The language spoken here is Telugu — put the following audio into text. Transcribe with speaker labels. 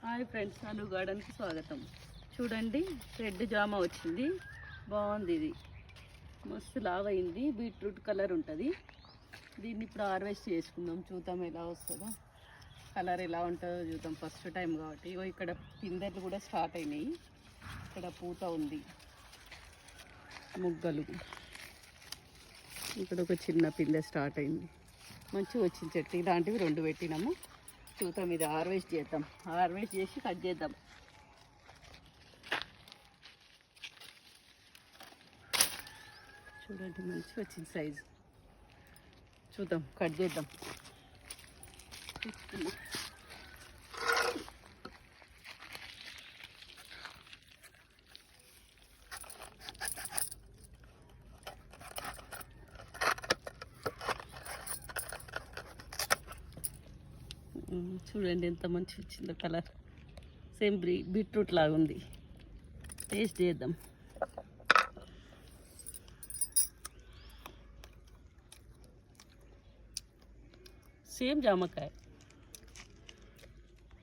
Speaker 1: హాయ్ ఫ్రెండ్స్, అను గార్డెన్కి స్వాగతం. చూడండి, రెడ్ జామ వచ్చింది, బాగుంది. ఇది మస్తు లావైంది, బీట్రూట్ కలర్ ఉంటుంది. దీన్ని ఇప్పుడు హార్వెస్ట్ చేసుకుందాం, చూద్దాం ఎలా వస్తుందో, కలర్ ఎలా ఉంటుందో చూద్దాం. ఫస్ట్ టైం కాబట్టి ఇగో ఇక్కడ పిందెలు కూడా స్టార్ట్ అయినాయి. ఇక్కడ పూత ఉంది, ముగ్గలు. ఇక్కడ ఒక చిన్న పిందె స్టార్ట్ అయింది, మంచిగా వచ్చింది చెట్టు. ఇలాంటివి 2 పెట్టినాము. చూద్దాం, ఇది హార్వెస్ట్ చేద్దాం. హార్వెస్ట్ చేసి కట్ చేద్దాం. చూడండి, మంచిగా వచ్చింది సైజు. చూద్దాం, కట్ చేద్దాం. చూడండి ఎంత మంచి వచ్చిందో కలర్. సేమ్ బీట్రూట్ లాగా ఉంది. టేస్ట్ చేద్దాం. సేమ్ జామకాయ.